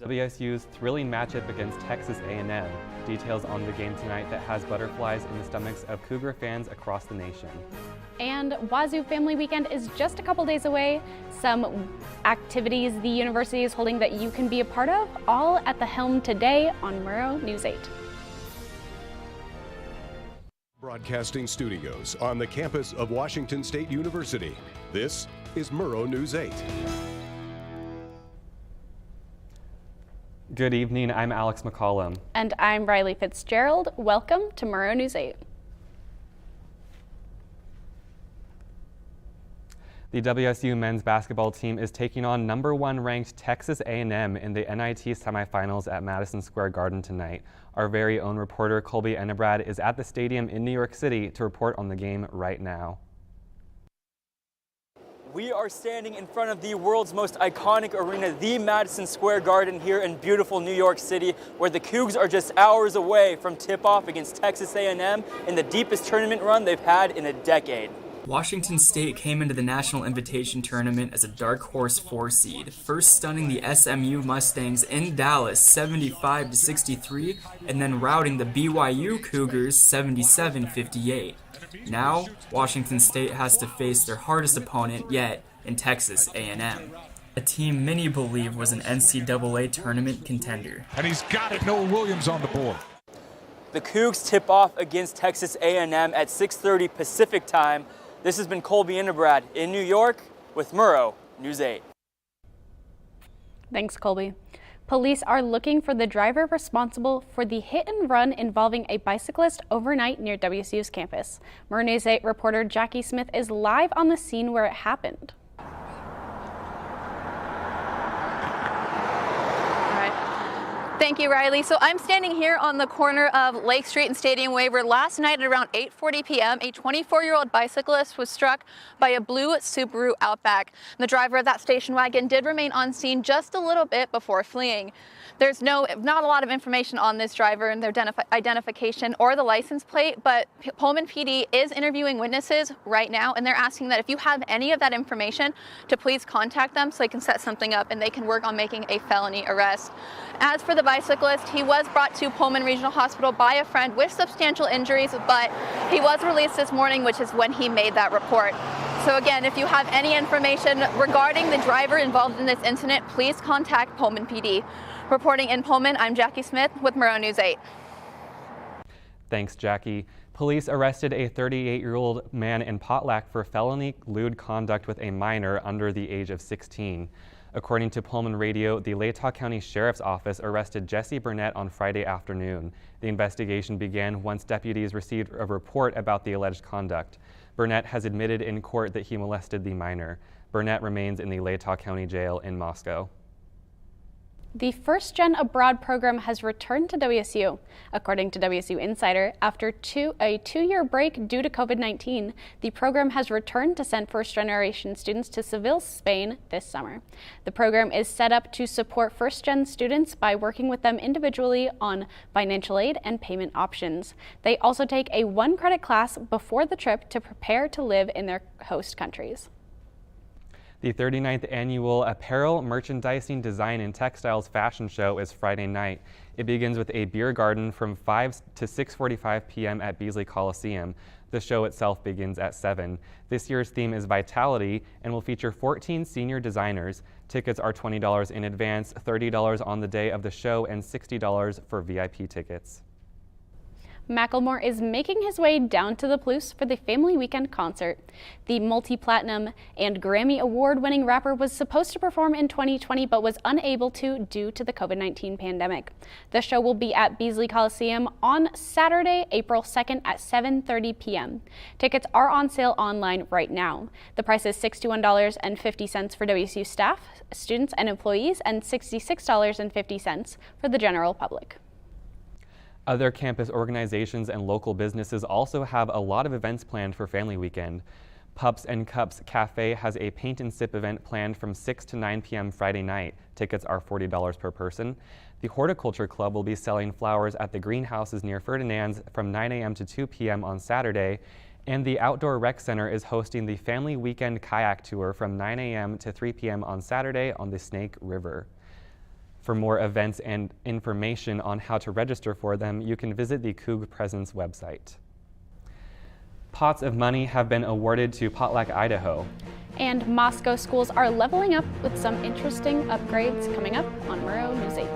WSU's thrilling matchup against Texas A&M. Details on the game tonight that has butterflies in the stomachs of Cougar fans across the nation. And Wazoo Family Weekend is just a couple days away. Some activities the university is holding that you can be a part of, all at the helm today on Murrow News 8. Broadcasting studios on the campus of Washington State University. This is Murrow News 8. Good evening, I'm Alex McCollum. And I'm Riley Fitzgerald. Welcome to Murrow News 8. The WSU men's basketball team is taking on #1 ranked Texas A&M in the NIT semifinals at Madison Square Garden tonight. Our very own reporter Colby Ennebrad is at the stadium in New York City to report on the game right now. We are standing in front of the world's most iconic arena, the Madison Square Garden here in beautiful New York City, where the Cougs are just hours away from tip-off against Texas A&M in the deepest tournament run they've had in a decade. Washington State came into the National Invitation Tournament as a dark horse 4 seed, first stunning the SMU Mustangs in Dallas 75-63, and then routing the BYU Cougars 77-58. Now, Washington State has to face their hardest opponent yet in Texas A&M, a team many believe was an NCAA tournament contender. And he's got it, Noah Williams on the board. The Cougs tip off against Texas A&M at 6:30 Pacific time. This has been Colby Ennebrad in New York with Murrow News 8. Thanks, Colby. Police are looking for the driver responsible for the hit and run involving a bicyclist overnight near WSU's campus. Murrow News 8 reporter Jackie Smith is live on the scene where it happened. Thank you, Riley. So I'm standing here on the corner of Lake Street and Stadium Way, where last night at around 8:40 p.m., a 24-year-old bicyclist was struck by a blue Subaru Outback. The driver of that station wagon did remain on scene just a little bit before fleeing. There's not a lot of information on this driver and their identification or the license plate, but Pullman PD is interviewing witnesses right now, and they're asking that if you have any of that information to please contact them so they can set something up and they can work on making a felony arrest. As for the bicyclist, he was brought to Pullman Regional Hospital by a friend with substantial injuries, but he was released this morning, which is when he made that report. So again, if you have any information regarding the driver involved in this incident, please contact Pullman PD. Reporting in Pullman, I'm Jackie Smith with Murrow News 8. Thanks, Jackie. Police arrested a 38-year-old man in Potlack for felony lewd conduct with a minor under the age of 16. According to Pullman Radio, the Latah County Sheriff's Office arrested Jesse Burnett on Friday afternoon. The investigation began once deputies received a report about the alleged conduct. Burnett has admitted in court that he molested the minor. Burnett remains in the Latah County Jail in Moscow. The First Gen Abroad program has returned to WSU. According to WSU Insider, after a two-year break due to COVID-19, the program has returned to send first-generation students to Seville, Spain this summer. The program is set up to support first-gen students by working with them individually on financial aid and payment options. They also take a one-credit class before the trip to prepare to live in their host countries. The 39th annual Apparel, Merchandising, Design, and Textiles Fashion Show is Friday night. It begins with a beer garden from 5 to 6:45 p.m. at Beasley Coliseum. The show itself begins at 7. This year's theme is Vitality and will feature 14 senior designers. Tickets are $20 in advance, $30 on the day of the show, and $60 for VIP tickets. Macklemore is making his way down to the Palouse for the Family Weekend concert. The multi-platinum and Grammy award-winning rapper was supposed to perform in 2020 but was unable to due to the COVID-19 pandemic. The show will be at Beasley Coliseum on Saturday, April 2nd at 7:30 p.m. Tickets are on sale online right now. The price is $61.50 for WSU staff, students, and employees, and $66.50 for the general public. Other campus organizations and local businesses also have a lot of events planned for Family Weekend. Pups and Cups Cafe has a paint and sip event planned from 6 to 9 p.m. Friday night. Tickets are $40 per person. The Horticulture Club will be selling flowers at the greenhouses near Ferdinand's from 9 a.m. to 2 p.m. on Saturday. And the Outdoor Rec Center is hosting the Family Weekend Kayak Tour from 9 a.m. to 3 p.m. on Saturday on the Snake River. For more events and information on how to register for them, you can visit the Coug Presence website. Pots of money have been awarded to Potluck, Idaho. And Moscow schools are leveling up with some interesting upgrades coming up on Murrow News 8.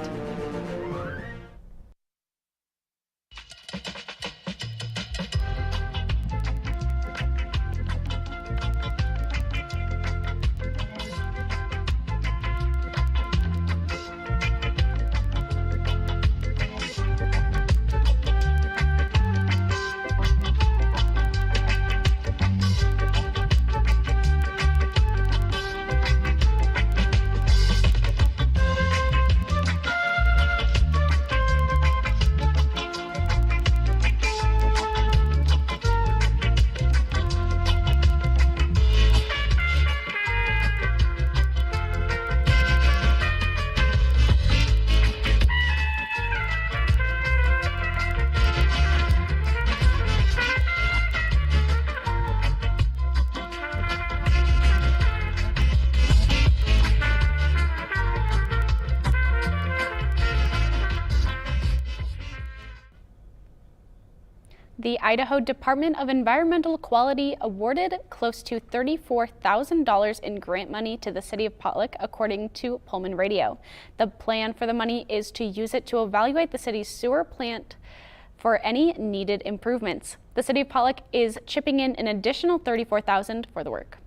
The Idaho Department of Environmental Quality awarded close to $34,000 in grant money to the city of Potluck, according to Pullman Radio. The plan for the money is to use it to evaluate the city's sewer plant for any needed improvements. The city of Potluck is chipping in an additional $34,000 for the work.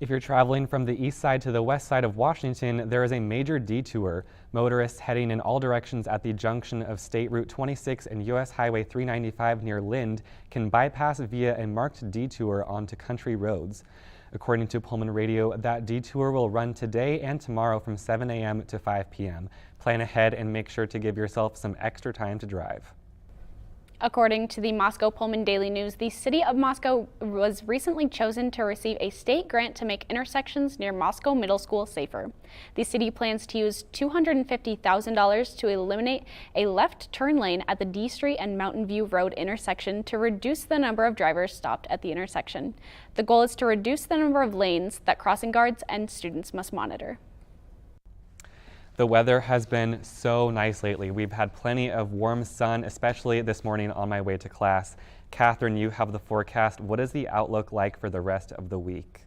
If you're traveling from the east side to the west side of Washington, there is a major detour. Motorists heading in all directions at the junction of State Route 26 and U.S. Highway 395 near Lind can bypass via a marked detour onto country roads. According to Pullman Radio, that detour will run today and tomorrow from 7 a.m. to 5 p.m. Plan ahead and make sure to give yourself some extra time to drive. According to the Moscow Pullman Daily News, the city of Moscow was recently chosen to receive a state grant to make intersections near Moscow Middle School safer. The city plans to use $250,000 to eliminate a left turn lane at the D Street and Mountain View Road intersection to reduce the number of drivers stopped at the intersection. The goal is to reduce the number of lanes that crossing guards and students must monitor. The weather has been so nice lately. We've had plenty of warm sun, especially this morning on my way to class. Catherine, you have the forecast. What is the outlook like for the rest of the week?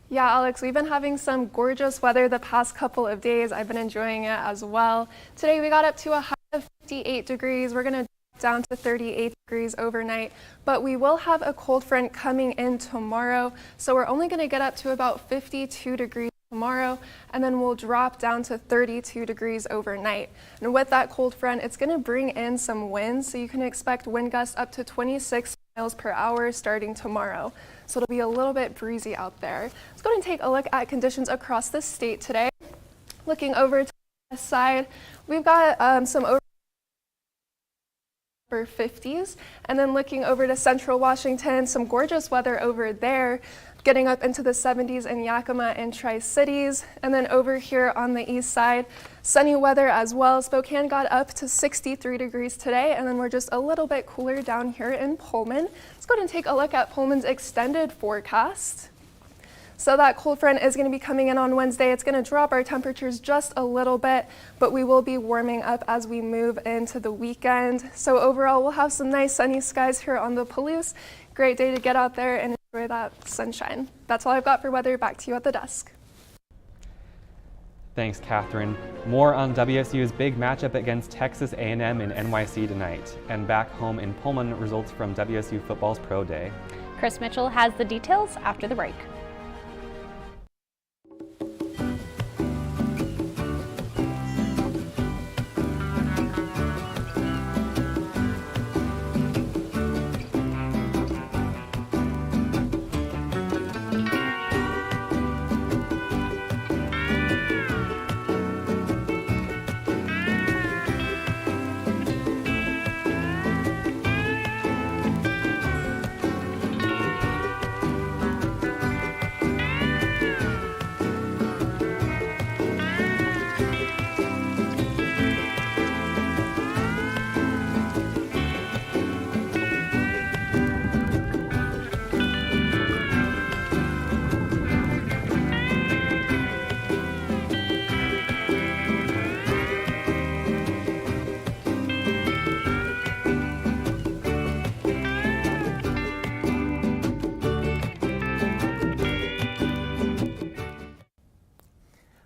Yeah, Alex, we've been having some gorgeous weather the past couple of days. I've been enjoying it as well. Today we got up to a high of 58 degrees. We're going to down to 38 degrees overnight, but we will have a cold front coming in tomorrow, so we're only going to get up to about 52 degrees tomorrow, and then we'll drop down to 32 degrees overnight. And with that cold front, it's going to bring in some winds, so you can expect wind gusts up to 26 miles per hour starting tomorrow. So it'll be a little bit breezy out there. Let's go ahead and take a look at conditions across the state today. Looking over to the west side, we've got some over 50s, and then looking over to central Washington, some gorgeous weather over there, getting up into the 70s in Yakima and Tri-Cities. And then over here on the east side, sunny weather as well. Spokane got up to 63 degrees today, and then we're just a little bit cooler down here in Pullman. Let's go ahead and take a look at Pullman's extended forecast. So that cold front is going to be coming in on Wednesday. It's going to drop our temperatures just a little bit, but we will be warming up as we move into the weekend. So overall, we'll have some nice sunny skies here on the Palouse. Great day to get out there and enjoy that sunshine. That's all I've got for weather. Back to you at the desk. Thanks, Catherine. More on WSU's big matchup against Texas A&M in NYC tonight. And back home in Pullman, results from WSU football's Pro Day. Chris Mitchell has the details after the break.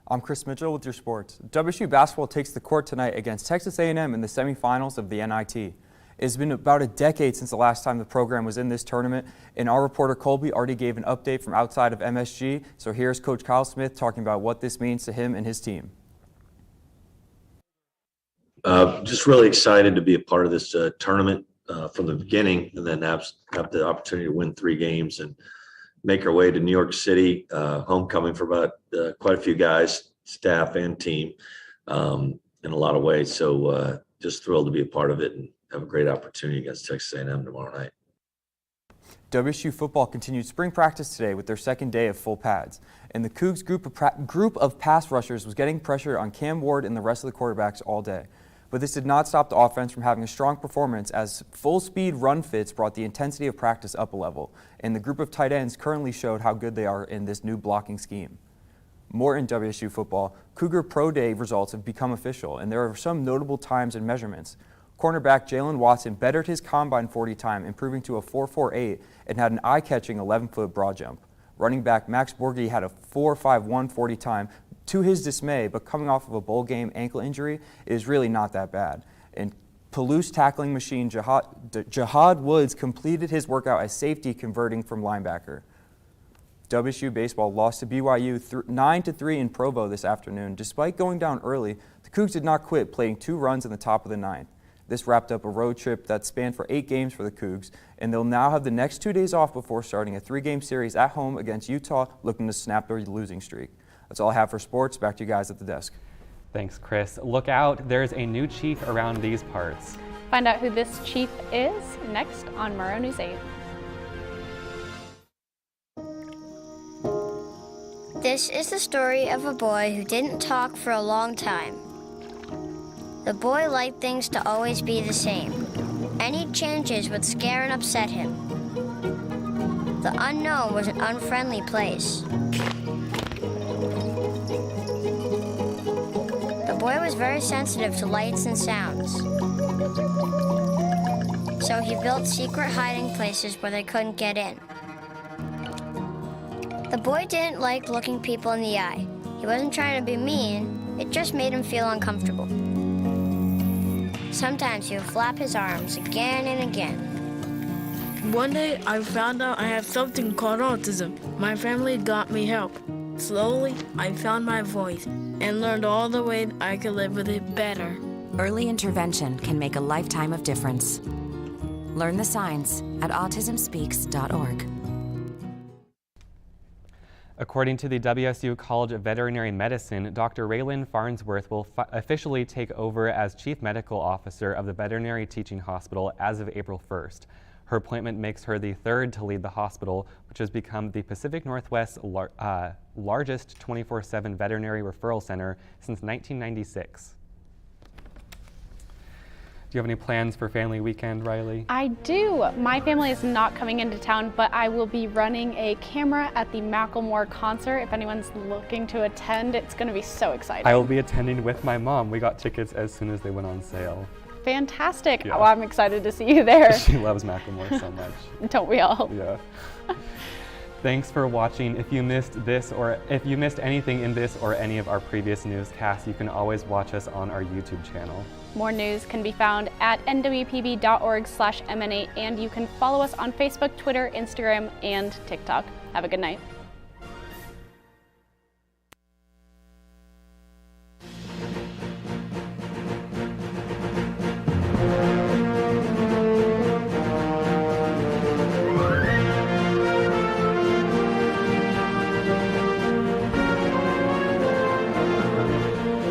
I'm Chris Mitchell with your sports. WSU basketball takes the court tonight against Texas A&M in the semifinals of the NIT. It's been about a decade since the last time the program was in this tournament, and our reporter Colby already gave an update from outside of MSG. So here's Coach Kyle Smith talking about what this means to him and his team. Just really excited to be a part of this tournament from the beginning, and then have the opportunity to win 3 games and make our way to New York City, homecoming for about quite a few guys, staff and team, in a lot of ways. So just thrilled to be a part of it and have a great opportunity against Texas A&M tomorrow night. WSU football continued spring practice today with their second day of full pads. And the Cougs group of pass rushers was getting pressure on Cam Ward and the rest of the quarterbacks all day. But this did not stop the offense from having a strong performance, as full-speed run fits brought the intensity of practice up a level, and the group of tight ends currently showed how good they are in this new blocking scheme. More in WSU football, Cougar Pro Day results have become official, and there are some notable times and measurements. Cornerback Jalen Watson bettered his combine 40 time, improving to a 4.48, and had an eye-catching 11-foot broad jump. Running back Max Borghi had a 4.51 40 time, to his dismay, but coming off of a bowl game ankle injury, it is really not that bad. And Palouse tackling machine Jahad Woods completed his workout as safety, converting from linebacker. WSU baseball lost to BYU 9-3 in Provo this afternoon. Despite going down early, the Cougs did not quit, playing 2 runs in the top of the 9th. This wrapped up a road trip that spanned for 8 games for the Cougs, and they'll now have the next 2 days off before starting a 3-game series at home against Utah, looking to snap their losing streak. That's all I have for sports. Back to you guys at the desk. Thanks, Chris. Look out, there's a new chief around these parts. Find out who this chief is next on Murrow News 8. This is the story of a boy who didn't talk for a long time. The boy liked things to always be the same. Any changes would scare and upset him. The unknown was an unfriendly place. The boy was very sensitive to lights and sounds. So he built secret hiding places where they couldn't get in. The boy didn't like looking people in the eye. He wasn't trying to be mean, it just made him feel uncomfortable. Sometimes he would flap his arms again and again. One day I found out I have something called autism. My family got me help. Slowly, I found my voice and learned all the ways I could live with it better. Early intervention can make a lifetime of difference. Learn the signs at autismspeaks.org. According to the WSU College of Veterinary Medicine, Dr. Raylan Farnsworth will officially take over as Chief Medical Officer of the Veterinary Teaching Hospital as of April 1st. Her appointment makes her the 3rd to lead the hospital, which has become the Pacific Northwest's largest 24/7 veterinary referral center since 1996. Do you have any plans for family weekend, Riley? I do. My family is not coming into town, but I will be running a camera at the Macklemore concert. If anyone's looking to attend, it's going to be so exciting. I will be attending with my mom. We got tickets as soon as they went on sale. Fantastic. Yeah. Oh, I'm excited to see you there. She loves Macklemore so much. Don't we all? Yeah. Thanks for watching. If you missed anything in this or any of our previous newscasts, you can always watch us on our YouTube channel. More news can be found at nwpb.org/MN8, and you can follow us on Facebook, Twitter, Instagram, and TikTok. Have a good night.